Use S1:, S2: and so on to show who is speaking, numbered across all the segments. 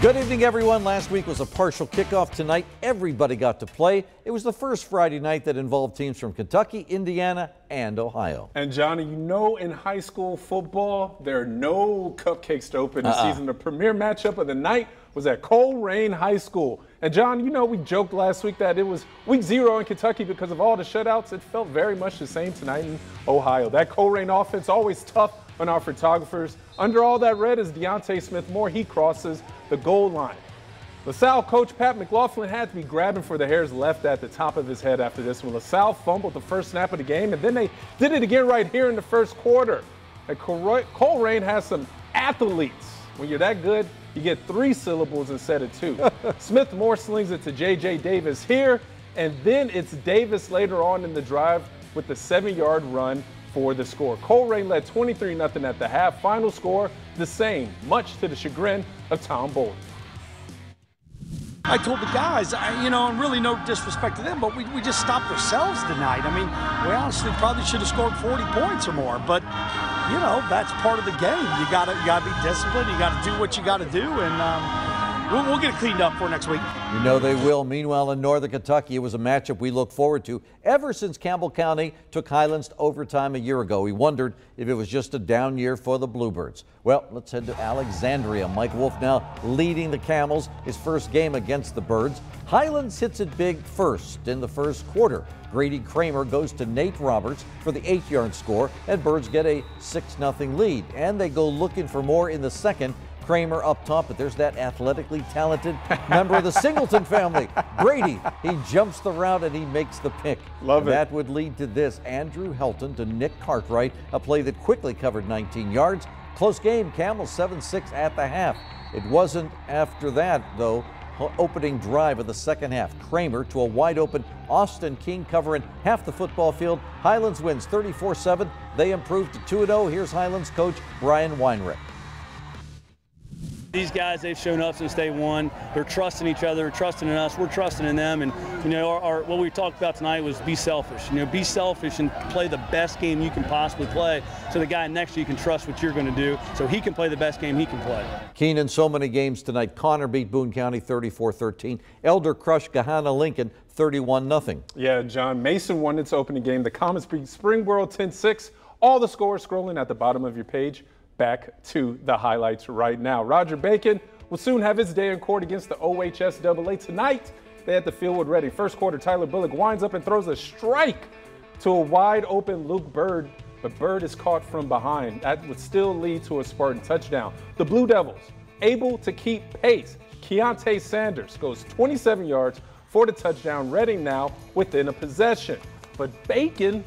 S1: Good evening, everyone. Last week was a partial kickoff. Tonight, everybody got to play. It was the first Friday night that involved teams from Kentucky, Indiana, and Ohio.
S2: And Johnny, you know in high school football, there are no cupcakes to open the season. The premier matchup of the night was at Colerain High School. And John, you know we joked last week that it was week 0 in Kentucky because of all the shutouts. It felt very much the same tonight in Ohio. That Colerain offense always tough on our photographers. Under all that red is Deontay Smith-Moore. He crosses the goal line. LaSalle coach Pat McLaughlin had to be grabbing for the hairs left at the top of his head after this one. LaSalle fumbled the first snap of the game, and then they did it again right here in the first quarter. And Colerain has some athletes. When you're that good, you get 3 syllables instead of 2. Smith-Moore slings it to J.J. Davis here, and then it's Davis later on in the drive with the 7-yard run for the score. Colerain led 23-0 at the half. Final score the same, much to the chagrin of Tom Bolden.
S3: I told the guys, and really no disrespect to them, but we just stopped ourselves tonight. I mean, we honestly probably should have scored 40 points or more, but that's part of the game. You gotta be disciplined. You gotta do what you gotta do, and we'll get it cleaned up for next week.
S1: You know they will. Meanwhile, in Northern Kentucky, it was a matchup we look forward to ever since Campbell County took Highlands to overtime a year ago. We wondered if it was just a down year for the Bluebirds. Well, let's head to Alexandria. Mike Wolf now leading the Camels, his first game against the Birds. Highlands hits it big first in the first quarter. Grady Kramer goes to Nate Roberts for the 8-yard score, and Birds get a 6-0 lead. And they go looking for more in the second. Kramer up top, but there's that athletically talented member of the Singleton family, Brady. He jumps the route and he makes the pick.
S2: Love it.
S1: That would lead to this. Andrew Helton to Nick Cartwright, a play that quickly covered 19 yards. Close game, Camels 7-6 at the half. It wasn't after that, though. Opening drive of the second half. Kramer to a wide open Austin King covering half the football field. Highlands wins 34-7. They improve to 2-0. Here's Highlands coach Brian Weinrich.
S4: These guys, they've shown up since day one. They're trusting each other, trusting in us. We're trusting in them. And, what we talked about tonight was be selfish. Be selfish and play the best game you can possibly play so the guy next to you can trust what you're going to do so he can play the best game he can play. Keenan,
S1: so many games tonight. Connor beat Boone County 34-13. Elder crushed Gahanna Lincoln 31-0.
S2: Yeah, John, Mason won its opening game. The Comets beat Springboro 10-6. All the scores scrolling at the bottom of your page. Back to the highlights right now. Roger Bacon will soon have his day in court against the OHSAA. Tonight, they had the fieldwood ready. First quarter, Tyler Bullock winds up and throws a strike to a wide open Luke Bird, but Bird is caught from behind. That would still lead to a Spartan touchdown. The Blue Devils able to keep pace. Keontae Sanders goes 27 yards for the touchdown. Reading now within a possession. But Bacon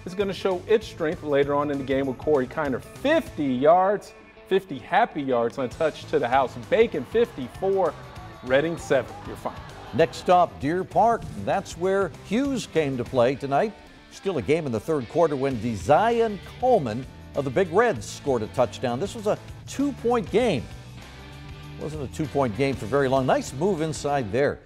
S2: is going to show its strength later on in the game with Corey Kiner. 50 yards, 50 happy yards on touch to the house. Bacon 54, Reading 7. You're fine.
S1: Next stop, Deer Park. That's where Hughes came to play tonight. Still a game in the third quarter when Dezion Coleman of the Big Reds scored a touchdown. This was a 2-point game. Wasn't a 2-point game for very long. Nice move inside there.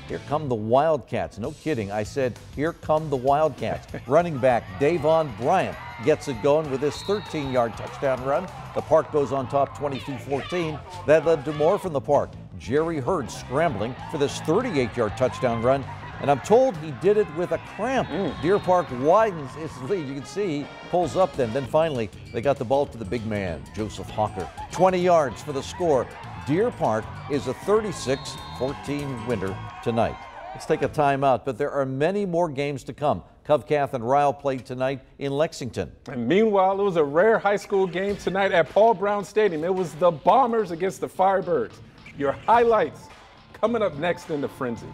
S1: Here come the Wildcats. No kidding. I said, here come the Wildcats. Running back Davon Bryant gets it going with his 13-yard touchdown run. The Park goes on top 22-14. That led to more from the Park. Jerry Hurd scrambling for this 38-yard touchdown run. And I'm told he did it with a cramp. Deer Park widens its lead. You can see he pulls up then. Then finally, they got the ball to the big man, Joseph Hawker. 20 yards for the score. Deer Park is a 36-14 winner tonight. Let's take a timeout, but there are many more games to come. Covcath and Ryle played tonight in Lexington.
S2: And meanwhile, it was a rare high school game tonight at Paul Brown Stadium. It was the Bombers against the Firebirds. Your highlights coming up next in the Frenzy.